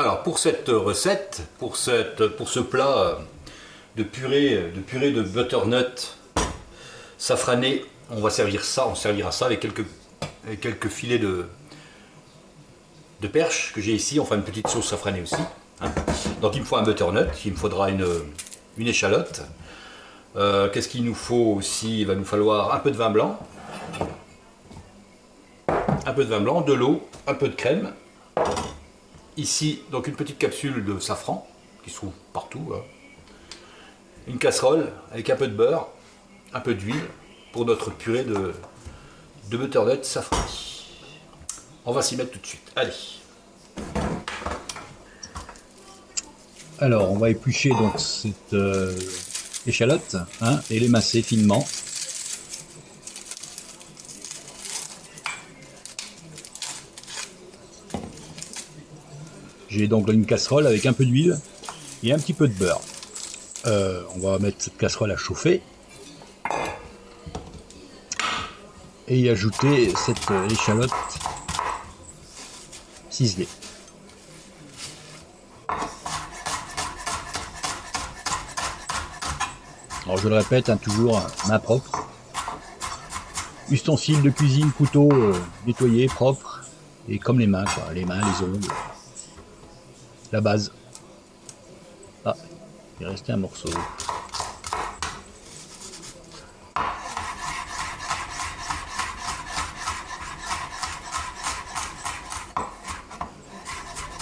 Alors pour cette recette, pour ce plat de purée de butternut safrané, on servira ça avec quelques filets de perche que j'ai ici. On fera une petite sauce safranée aussi, hein. Donc il me faut un butternut, il me faudra une échalote. Qu'est-ce qu'il nous faut aussi? Il va nous falloir un peu de vin blanc, de l'eau, un peu de crème. Ici, donc une petite capsule de safran qui se trouve partout, hein. Une casserole avec un peu de beurre, un peu d'huile pour notre purée de butternut safrané. On va s'y mettre tout de suite. Allez. Alors, on va éplucher donc cette échalote, hein, et l'émasser finement. J'ai donc une casserole avec un peu d'huile et un petit peu de beurre. On va mettre cette casserole à chauffer et y ajouter cette échalote ciselée. Alors je le répète, hein, toujours main propre. Ustensiles de cuisine, couteau nettoyé, propre, et comme les mains, quoi. Les mains, les ongles, la base. Ah, il est resté un morceau.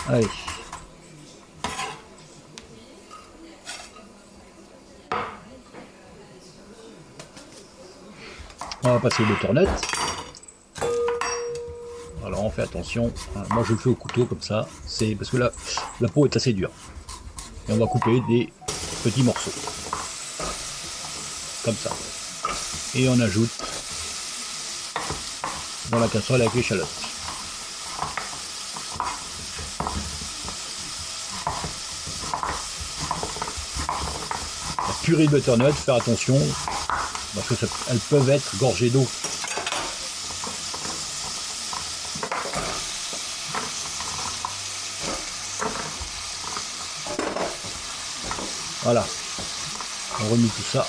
Allez. On va passer au butternut. Alors on fait attention. Moi je le fais au couteau comme ça. C'est parce que là, la peau est assez dure. Et on va couper des petits morceaux. Comme ça. Et on ajoute dans la casserole avec l'échalote. La purée de butternut, faire attention, parce que elles peuvent être gorgées d'eau. Voilà, on remet tout ça.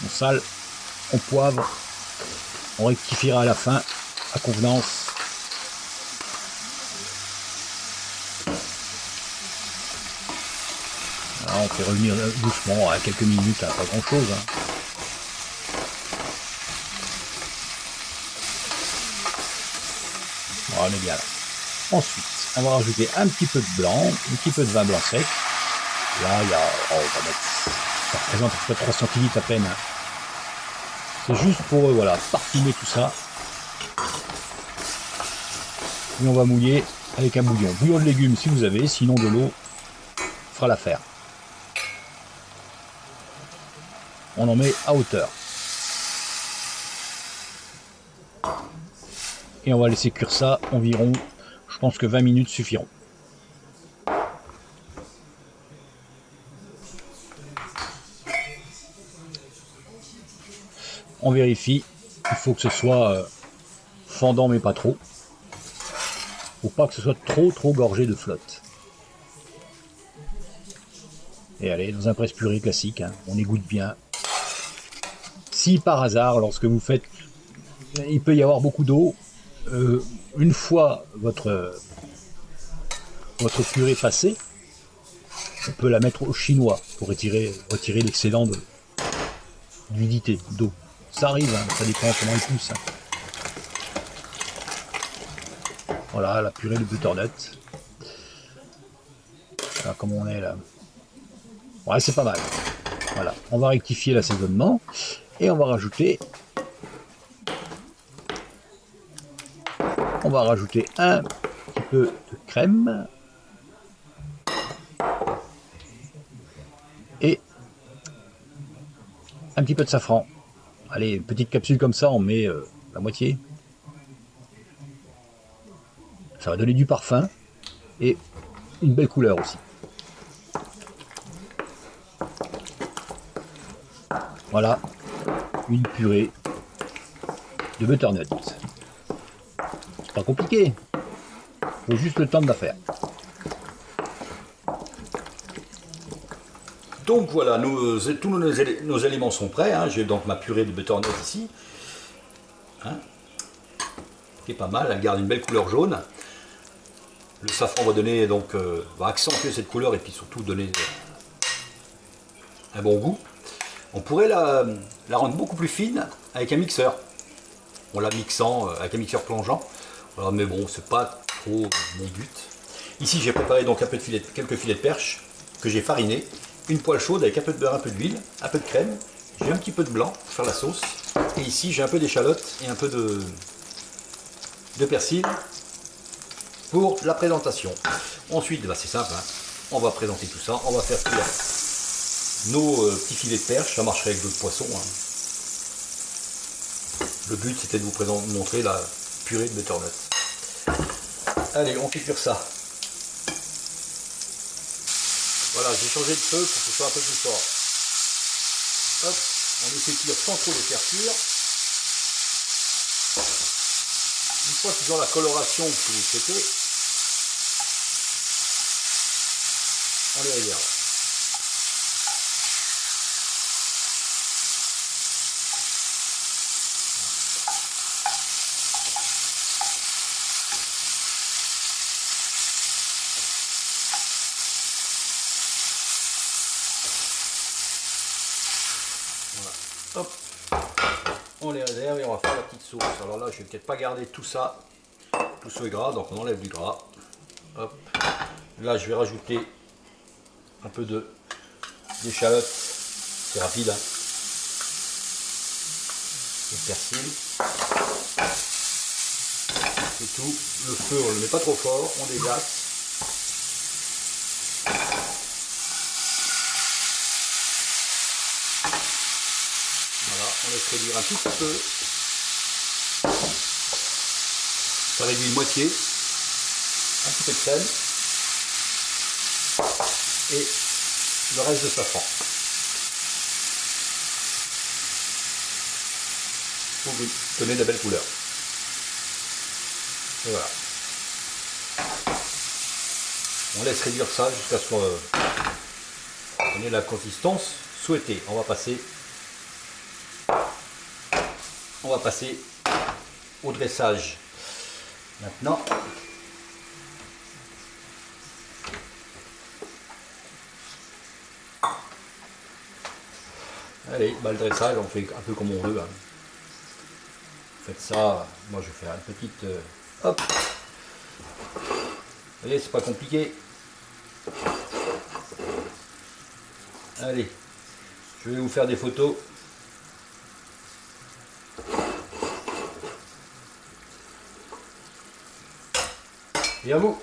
On sale, on poivre, on rectifiera à la fin, à convenance. Là, on fait revenir doucement à quelques minutes, hein, pas grand chose, hein. Voilà, on est bien là. Ensuite, on va rajouter un petit peu de blanc, un petit peu de vin blanc sec. Là, il y a, on va mettre, ça représente à peu près 3 centilitres à peine, hein. C'est juste pour voilà, parfumer tout ça. Et on va mouiller avec un bouillon. Bouillon de légumes si vous avez, sinon de l'eau fera l'affaire. On en met à hauteur. Et on va laisser cuire ça environ, je pense que 20 minutes suffiront. On vérifie, il faut que ce soit fendant mais pas trop. Faut pas que ce soit trop gorgé de flotte. Et allez, dans un presse-purée classique, hein, on égoutte bien. Si par hasard, lorsque vous faites, il peut y avoir beaucoup d'eau, une fois votre purée passée, on peut la mettre au chinois pour retirer l'excédent d'humidité, d'eau. Ça arrive, hein, ça dépend comment il pousse, hein. Voilà, la purée de butternut. Voilà comment on est là. Ouais, c'est pas mal. Voilà, on va rectifier l'assaisonnement et on va rajouter un petit peu de crème et un petit peu de safran. Allez, une petite capsule comme ça, on met la moitié. Ça va donner du parfum et une belle couleur aussi. Voilà, une purée de butternut. C'est pas compliqué. Faut juste le temps de la faire. Donc voilà, tous nos éléments sont prêts. Hein. J'ai donc ma purée de butternut ici. Hein. Qui est pas mal, elle garde une belle couleur jaune. Le safran va donner donc va accentuer cette couleur et puis surtout donner un bon goût. On pourrait la rendre beaucoup plus fine avec un mixeur. En la mixant avec un mixeur plongeant. Voilà, mais bon, c'est pas trop mon but. Ici, j'ai préparé donc quelques filets de perche que j'ai farinés. Une poêle chaude avec un peu de beurre, un peu d'huile, un peu de crème. J'ai un petit peu de blanc pour faire la sauce. Et ici, j'ai un peu d'échalote et un peu de persil pour la présentation. Ensuite, bah, c'est simple, hein. On va présenter tout ça. On va faire cuire nos petits filets de perche. Ça marcherait avec d'autres poissons. Hein. Le but, c'était de vous montrer la purée de butternut. Allez, on fait cuire ça. Voilà, j'ai changé de feu pour que ce soit un peu plus fort. Hop, on les fait cuire sans trop les faire cuire. Une fois qu'ils ont la coloration que vous souhaitez, on les réserve. Hop, on les réserve et on va faire la petite sauce. Alors là, je vais peut-être pas garder tout ça, tout ce gras, donc on enlève du gras. Hop, là je vais rajouter un peu d'échalote, c'est rapide, hein. Le persil, c'est tout. Le feu, on le met pas trop fort, on déglace. On laisse réduire un tout petit peu. Ça réduit moitié. Un petit peu de crème. Et le reste de safran. Pour vous donner de belles couleurs. Et voilà. On laisse réduire ça jusqu'à ce qu'on ait la consistance souhaitée. On va passer au dressage. Maintenant, allez, bah, le dressage, on fait un peu comme on veut. Hein. Faites ça, moi je vais faire une petite... hop. Vous voyez, c'est pas compliqué. Allez, je vais vous faire des photos. Et à vous.